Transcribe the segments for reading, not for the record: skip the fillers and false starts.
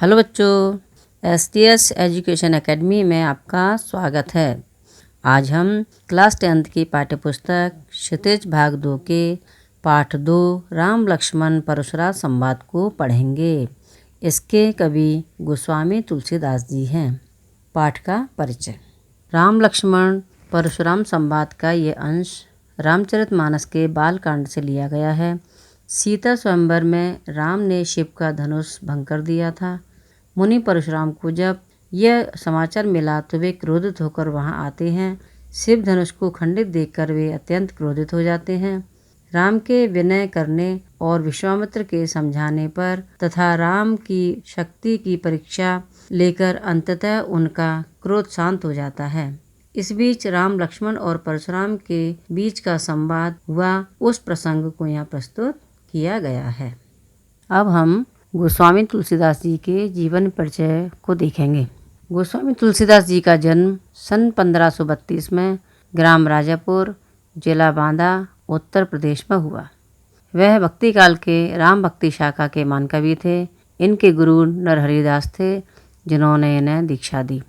Hello बच्चों, STS education academy में आपका स्वागत है। आज हम क्लास 10th की पाठ्यपुस्तक क्षितिज भाग 2 के पाठ 2 राम लक्ष्मण परशुराम संवाद को पढ़ेंगे। इसके कवि गोस्वामी तुलसीदास जी हैं। पाठ का परिचय। राम लक्ष्मण परशुराम संवाद का ये अंश रामचरितमानस के बालकांड से लिया गया है। सीता स्वयंवर में राम ने शिव का धनुष भंग कर दिया था। मुनि परशुराम को जब यह समाचार मिला तो वे क्रोधित होकर वहां आते हैं। शिव धनुष को खंडित देखकर वे अत्यंत क्रोधित हो जाते हैं। राम के विनय करने और विश्वामित्र के समझाने पर तथा राम की शक्ति की परीक्षा लेकर अंततः उनका क्रोध शांत हो जाता है। इस बीच राम लक्ष्मण और परशुराम के बीच का संवाद हुआ, उस प्रसंग को यहाँ प्रस्तुत किया गया है। अब हम गोस्वामी तुलसीदास जी के जीवन परिचय को देखेंगे। गोस्वामी तुलसीदास जी का जन्म सन 1532 में ग्राम राजापुर, जिला बांदा, उत्तर प्रदेश में हुआ। वह भक्ति काल के राम भक्ति शाखा के महान कवि थे। इनके गुरु नरहरिदास थे, जिन्होंने इन्हें दीक्षा दी।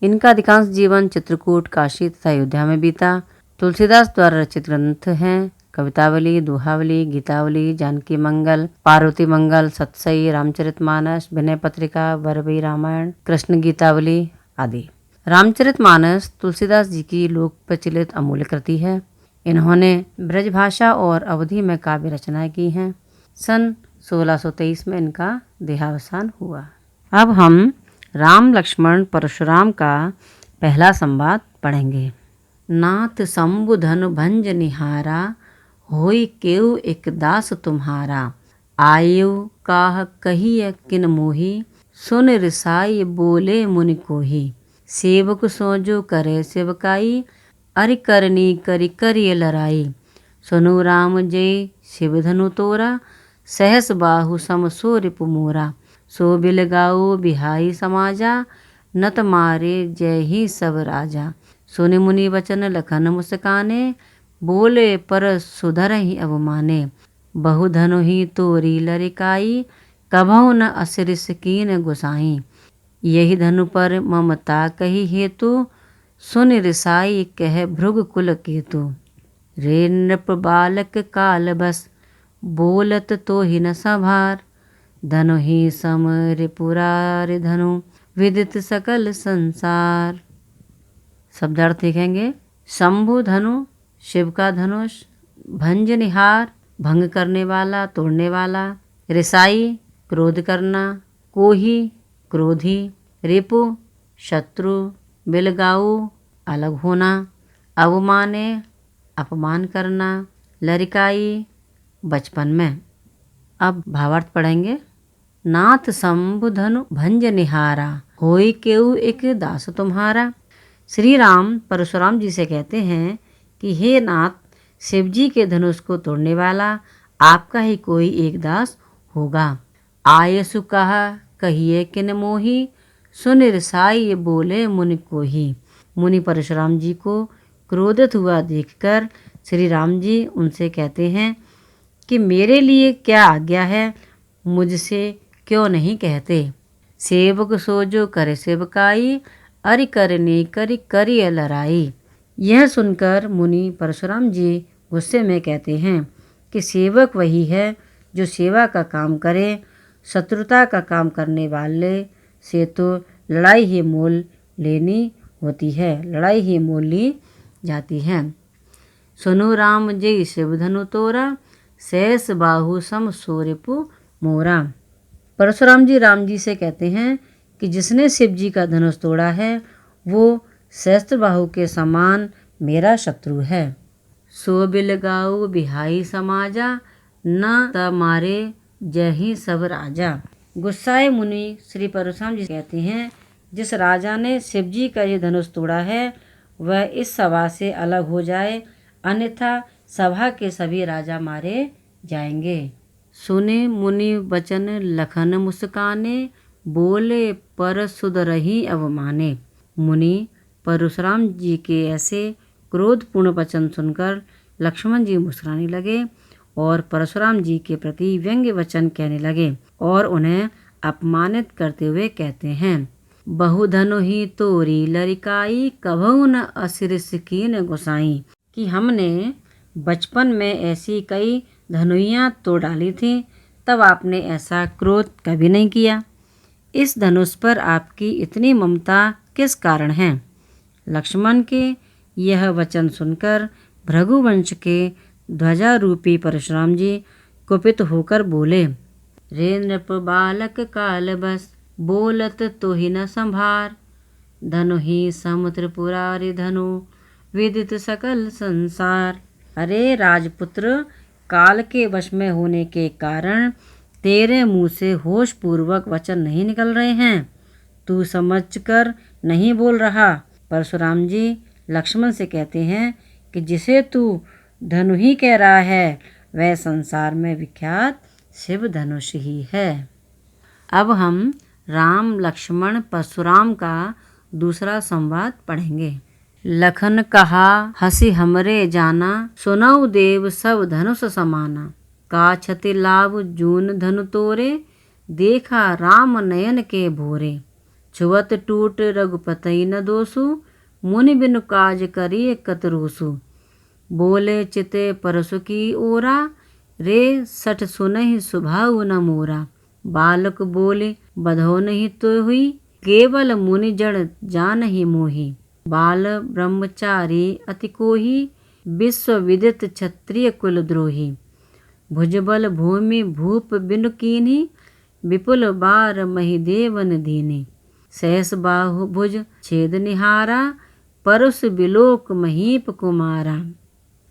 इनका अधिकांश जीवन चित्रकूट, काशी तथा अयोध्या में बीता। तुलसीदास द्वारा रचित ग्रंथ हैं कवितावली, दोहावली, गीतावली, जानकी मंगल, पार्वती मंगल, सतसई, रामचरितमानस, विनय पत्रिका, वरबई रामायण, कृष्ण गीतावली आदि। रामचरितमानस तुलसीदास जी की लोक प्रचलित अमूल्य कृति है। इन्होंने ब्रजभाषा और अवधी में काव्य रचनाएं की हैं। सन 1623 में इनका देहावसान हुआ। अब हम राम लक्ष्मण परशुराम का पहला संवाद पढ़ेंगे। नाथ शंभु धनु भंज निहारा, होई केउ एक दास तुम्हारा। आयु काह कहिय किन मोही, सुन रिसाई बोले मुनि कोही। सेवक सोजो करे सेवकाई, अरि करनी करि करिय लराई। सुनु राम जय शिव धनु तोरा, सहस बाहु सम सो रिपु मोरा। सो बिल गाओ बिहाई समाजा, नत मारे जय ही सब राजा। सुनि मुनि वचन लखन मुस्काने, बोले पर सुधर ही अवमाने। बहु धनु ही तोरी लरिकाई, कभौ न असिरिस कीन गुसाई। यही धनु पर ममता कही हेतु, सुन रिसाई कह भृग कुल केतु। रे नृप बालक काल बस, बोलत तो ही न संभार। धनु ही सम रिपुरारि धनु, विदित सकल संसार। शब्दार्थ देखेंगे। शंभु धनु शिव का धनुष, भंज निहार भंग करने वाला, तोड़ने वाला। रिसाई क्रोध करना, कोही क्रोधी, रिपु शत्रु, बिलगाऊ अलग होना, अवमाने अपमान करना, लरिकाई बचपन में। अब भावार्थ पढ़ेंगे। नाथ शंभु धनु भंज निहारा, होई केउ एक दास तुम्हारा। श्री राम परशुराम जी से कहते हैं कि हे नाथ, शिवजी के धनुष को तोड़ने वाला आपका ही कोई एक दास होगा। आयसु कहा कहिए किन मोही, सुन रिसाई बोले मुनि कोही। मुनि परशुराम जी को क्रोधित हुआ देखकर श्री राम जी उनसे कहते हैं कि मेरे लिए क्या आज्ञा है, मुझसे क्यों नहीं कहते। सेवक सोजो करे सेवकाई, अरि करनी करि करिय लराई। यह सुनकर मुनि परशुराम जी गुस्से में कहते हैं कि सेवक वही है जो सेवा का काम करे। शत्रुता का काम करने वाले से तो लड़ाई ही मोल लेनी होती है, लड़ाई ही मोल ली जाती है। सुनु राम जय शिव धनु तोरा, शेष बाहु सम सो रिपु मोरा। परशुराम जी राम जी से कहते हैं कि जिसने शिव जी का धनुष तोड़ा है वो सहस्त्र बाहु के समान मेरा शत्रु है। सो बिलगाऊ बिहाई समाजा, न तमारे जय ही सब राजा। गुस्साए मुनि श्री परशुराम जी कहते हैं, जिस राजा ने शिव जी का ये धनुष तोड़ा है वह इस सभा से अलग हो जाए, अन्यथा सभा के सभी राजा मारे जाएंगे। सुने मुनि वचन लखन मुस्काने, बोले पर सुधरहि अवमाने। मुनि परशुराम जी के ऐसे क्रोधपूर्ण वचन सुनकर लक्ष्मण जी मुस्कुराने लगे और परशुराम जी के प्रति व्यंग्य वचन कहने लगे और उन्हें अपमानित करते हुए कहते हैं, बहुधनु ही तोरी लरिकाई, कभू न असिरिस कीन गोसाई। कि हमने बचपन में ऐसी कई धनुइयाँ तोड़ डाली थी, तब आपने ऐसा क्रोध कभी नहीं किया। इस धनुष पर आपकी इतनी ममता किस कारण है? लक्ष्मण के यह वचन सुनकर भृगुवंश के ध्वजारूपी परशुराम जी कुपित होकर बोले, रे नृप बालक काल बस, बोलत तो ही न संभार। धनु ही समुद्र पुरारी धनु, विदित सकल संसार। अरे राजपुत्र, काल के वश में होने के कारण तेरे मुंह से होश पूर्वक वचन नहीं निकल रहे हैं। तू समझकर नहीं बोल रहा। परशुराम जी लक्ष्मण से कहते हैं कि जिसे तू धनु ही कह रहा है, वह संसार में विख्यात शिव धनुष ही है। अब हम राम लक्ष्मण परशुराम का दूसरा संवाद पढ़ेंगे। लखन कहा हंसी हमरे जाना, सुनऊ देव सब धनुष समाना। का छति लाभ जून धनु तोरे, देखा राम नयन के भोरे। छुवत टूट रघुपति न दोसु, मुनि बिनु काज करिए कतरोसु। बोले चिते परसु की ओरा, रे सठ सुनहि सुभाउ न मोरा। बालक बोले बधो नहीं तो हुई, केवल मुनि जड़ जानहि मोहि। बाल ब्रह्मचारी अति कोही, विश्व विदित क्षत्रिय कुल द्रोही। भुजबल भूमि भूप बिनु कीन्ही, विपुल बार महिदेवन दीने। सहस बाहु भुज छेद निहारा, परस बिलोक महीप कुमारा।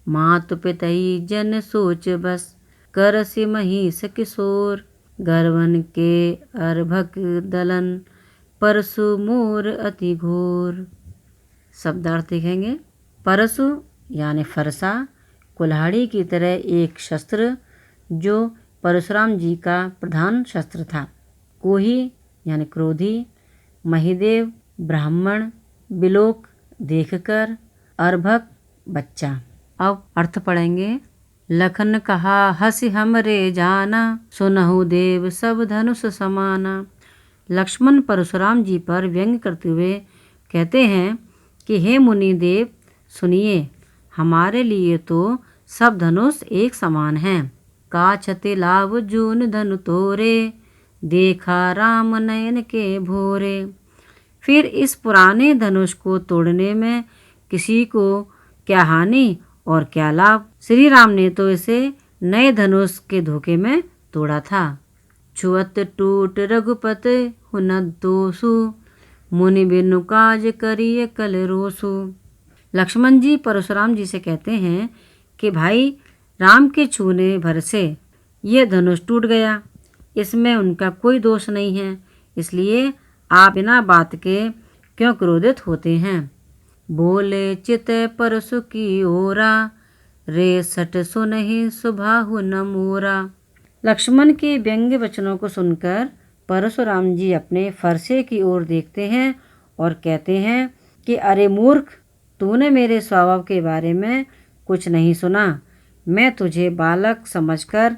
मातु पितई जन सोच बस, करसि महिष किशोर। गर्वन के अर्भक दलन, परसु मोर अति घोर। शब्दार्थ देखेंगे। परसु यानी फरसा, कुल्हाड़ी की तरह एक शस्त्र जो परशुराम जी का प्रधान शस्त्र था। कोही यानी क्रोधी, महिदेव ब्राह्मण, बिलोक देखकर, अर्भक बच्चा। अब अर्थ पढ़ेंगे। लखन कहा हंसी हमरे जाना, सुनहु देव सब धनुष समाना। लक्ष्मण परशुराम जी पर व्यंग करते हुए कहते हैं कि हे मुनि देव सुनिए, हमारे लिए तो सब धनुष एक समान हैं। का छति लाभ जून धनु तोरे, देखा राम नयन के भोरे। फिर इस पुराने धनुष को तोड़ने में किसी को क्या हानि और क्या लाभ? श्री राम ने तो इसे नए धनुष के धोखे में तोड़ा था। छुअत टूट रघुपति हुन दोसु, मुनि बिनु काज करिए कल रोसु। लक्ष्मण जी परशुराम जी से कहते हैं कि भाई, राम के छूने भर से यह धनुष टूट गया, इसमें उनका कोई दोष नहीं है, इसलिए आप बिना बात के क्यों क्रोधित होते हैं। बोले चित परसु की ओरा, रे सट सुनहि सुभाहु न मोरा। लक्ष्मण के व्यंग्य वचनों को सुनकर परशुराम जी अपने फरसे की ओर देखते हैं और कहते हैं कि अरे मूर्ख, तूने मेरे स्वभाव के बारे में कुछ नहीं सुना। मैं तुझे बालक समझकर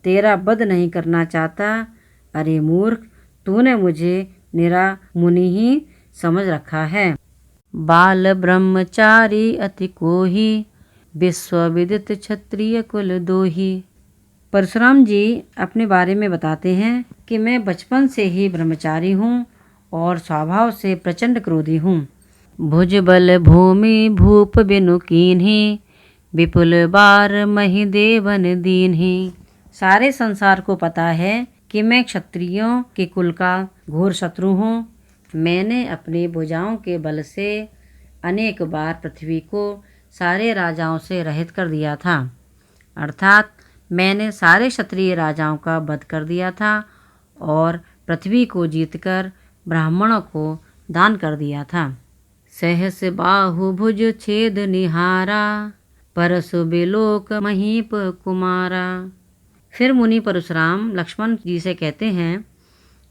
तेरा वध नहीं करना चाहता। अरे मूर्ख, तूने मुझे निरा मुनि ही समझ रखा है। बाल ब्रह्मचारी अति कोही, विश्व विदित क्षत्रिय कुल दोही। परशुराम जी अपने बारे में बताते हैं कि मैं बचपन से ही ब्रह्मचारी हूँ और स्वभाव से प्रचंड क्रोधी हूँ। भुजबल भूमि भूप बिनु कीन्ही, विपुल बार महिदेवन दीन्ही। सारे संसार को पता है कि मैं क्षत्रियों के कुल का घोर शत्रु हूँ। मैंने अपनी भुजाओं के बल से अनेक बार पृथ्वी को सारे राजाओं से रहित कर दिया था, अर्थात मैंने सारे क्षत्रिय राजाओं का वध कर दिया था और पृथ्वी को जीतकर ब्राह्मणों को दान कर दिया था। सहस बाहु भुज छेद निहारा, परसु बिलोक महीप कुमारा। फिर मुनि परशुराम लक्ष्मण जी से कहते हैं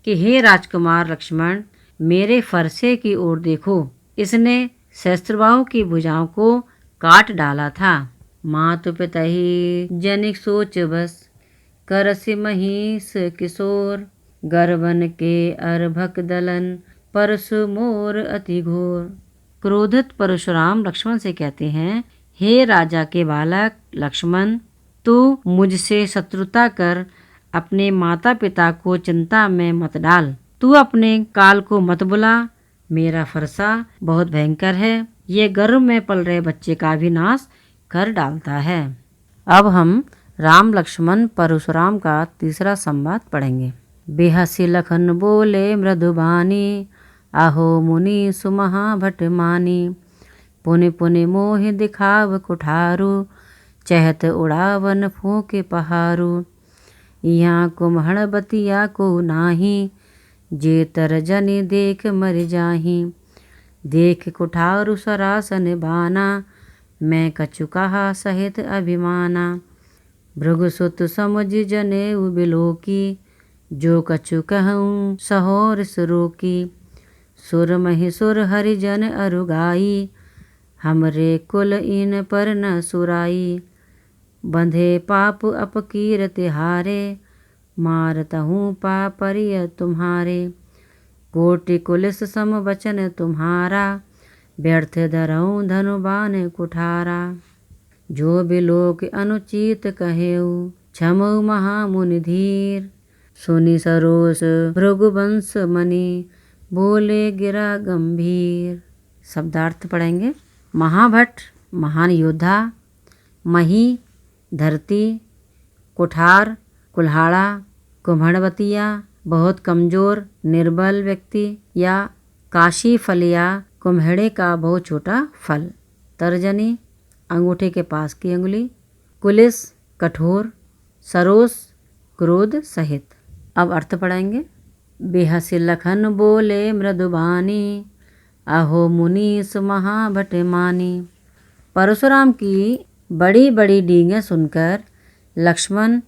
कि हे राजकुमार लक्ष्मण, मेरे फरसे की ओर देखो, इसने सहस्त्रबाहु की भुजाओं को काट डाला था। मातु पितहि जनिक सोच बस, करसि महिष किशोर। गर्वन के अर्भक दलन परशु मोर अति घोर। क्रोधित परशुराम लक्ष्मण से कहते हैं, हे राजा के बालक लक्ष्मण, तू मुझसे शत्रुता कर अपने माता पिता को चिंता में मत डाल। तू अपने काल को मत बुला, मेरा फरसा बहुत भयंकर है, ये गर्भ में पल रहे बच्चे का भी नाश कर डालता है। अब हम राम लक्ष्मण परशुराम का तीसरा संवाद पढ़ेंगे। बेहसी लखन बोले मृदुबानी, आहो मुनि सुमहाभट मानी। पुनि पुनि मोहि दिखाव कुठारु, चहत उड़ावन फूके पहारु। यहाँ कुम्हण बतिया को नाही, जे तर जनि देख मर जाही। देख कुठारु सरासन बाना, मैं कछु कहा सहित अभिमाना। भृगुसुत समुझ जनेऊ बिलोकी, जो कछु कहूँ सहोर सुरोकी। सुर महिसुर हरिजन अरुगाई, हमरे कुल इन पर न सुराई। बंधे पाप अपकीरत हारे, मारतहूँ पापरिय तुम्हारे। कोटि कुलिस सम वचन तुम्हारा, व्यर्थ धरऊँ धनुबान कुठारा। जो बिलोक अनुचित कहेऊ, क्षमऊ महामुनि धीर। सुनि सरोस भृगुवंश मणि, बोले गिरा गंभीर। शब्दार्थ पढ़ेंगे। महाभट महान योद्धा, मही धरती, कुठार कुल्हाड़ा, कुम्हड़वतिया बहुत कमजोर निर्बल व्यक्ति या काशी फलिया कुम्हेड़े का बहुत छोटा फल। तर्जनी अंगूठे के पास की अंगुली। कुलिस कठोर, सरोस क्रोध सहित। अब अर्थ पढ़ाएंगे। बेहसी लखन बोले मृदुबानी, अहो मुनीस महाभट मानी। परशुराम की बड़ी बड़ी डींगें सुनकर लक्ष्मण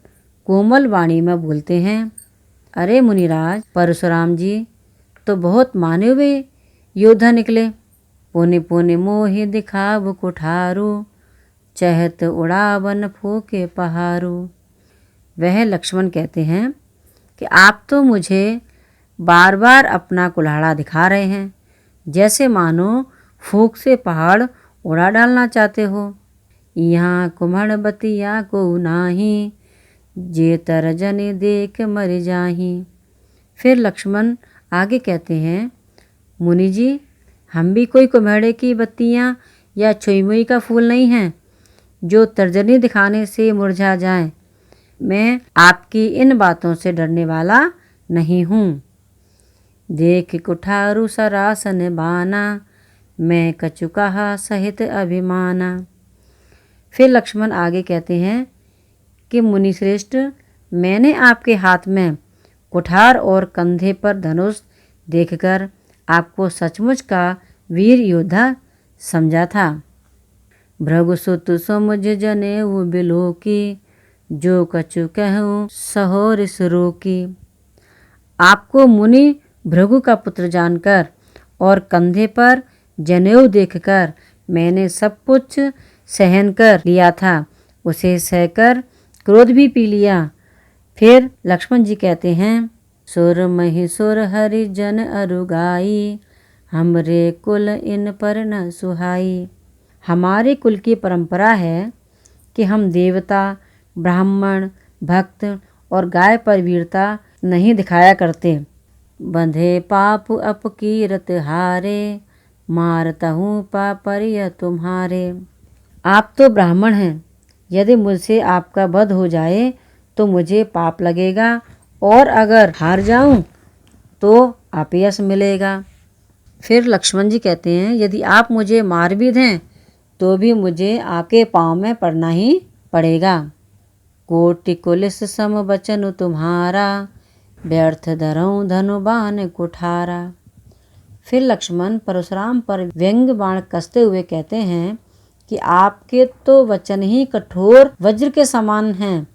कोमल वाणी में बोलते हैं, अरे मुनिराज, परशुराम जी तो बहुत माने हुए योद्धा निकले। पुनि पुनि मोहि दिखाव कुठारु, चहत उड़ावन फूके पहारू। वह लक्ष्मण कहते हैं कि आप तो मुझे बार बार अपना कुल्हाड़ा दिखा रहे हैं, जैसे मानो फूंक से पहाड़ उड़ा डालना चाहते हो। यहाँ कुम्हड़ बतिया को नाही, जे तर जनि देख मर जाही। फिर लक्ष्मण आगे कहते हैं, मुनि जी, हम भी कोई कुम्हेड़े की बत्तियाँ या छुई का फूल नहीं हैं जो तर्जनी दिखाने से मुरझा जाएं। मैं आपकी इन बातों से डरने वाला नहीं हूँ। देख कुठारु सरासन बाना, मैं कछु कहा सहित अभिमाना। फिर लक्ष्मण आगे कहते हैं कि मुनिश्रेष्ठ, मैंने आपके हाथ में कुठार और कंधे पर धनुष देखकर आपको सचमुच का वीर योद्धा समझा था। भृगुसुत समुझ जनेऊ बिलोकी, जो कछु कहूँ सहोर सुरोकी। आपको मुनि भृगु का पुत्र जानकर और कंधे पर जनेऊ देखकर मैंने सब कुछ सहन कर लिया था, उसे सहकर क्रोध भी पी लिया। फिर लक्ष्मण जी कहते हैं, सुर महिसुर हरिजन अरुगाई, हमरे कुल इन पर न सुहाई। हमारे कुल की परंपरा है कि हम देवता, ब्राह्मण, भक्त और गाय पर वीरता नहीं दिखाया करते। बंधे पाप अपकीरत हारे, मारतहूँ पापरिय तुम्हारे। आप तो ब्राह्मण हैं, यदि मुझसे आपका वध हो जाए तो मुझे पाप लगेगा, और अगर हार जाऊं तो अपयश मिलेगा। फिर लक्ष्मण जी कहते हैं, यदि आप मुझे मार भी दें तो भी मुझे आपके पाँव में पड़ना ही पड़ेगा। कोटि कुलिस सम वचन तुम्हारा, व्यर्थ धरऊँ धनुबान कुठारा। फिर लक्ष्मण परशुराम पर व्यंग बाण कसते हुए कहते हैं कि आपके तो वचन ही कठोर वज्र के समान हैं।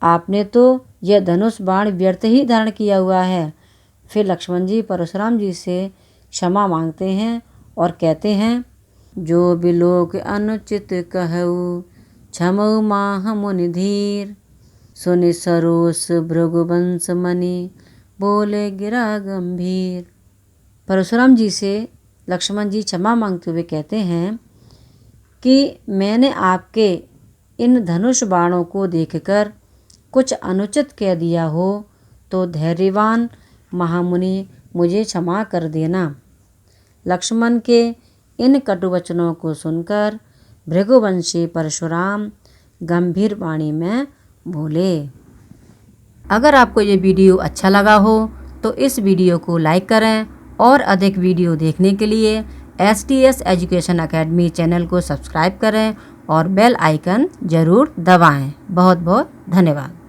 आपने तो यह धनुष बाण व्यर्थ ही धारण किया हुआ है। फिर लक्ष्मण जी परशुराम जी से क्षमा मांगते हैं और कहते हैं, जो बिलोक अनुचित कहऊ, क्षमऊ माह मुनि धीर। सुनि सरोस भृगुवंश मणि, बोले गिरा गंभीर। परशुराम जी से लक्ष्मण जी क्षमा मांगते हुए कहते हैं कि मैंने आपके इन धनुष बाणों को देखकर कुछ अनुचित कह दिया हो तो धैर्यवान महामुनि मुझे क्षमा कर देना। लक्ष्मण के इन कटु वचनों को सुनकर भृगुवंशी परशुराम गंभीर वाणी में बोले। अगर आपको ये वीडियो अच्छा लगा हो तो इस वीडियो को लाइक करें और अधिक वीडियो देखने के लिए STS एजुकेशन अकेडमी चैनल को सब्सक्राइब करें और बेल आइकन ज़रूर दबाएं। बहुत बहुत धन्यवाद।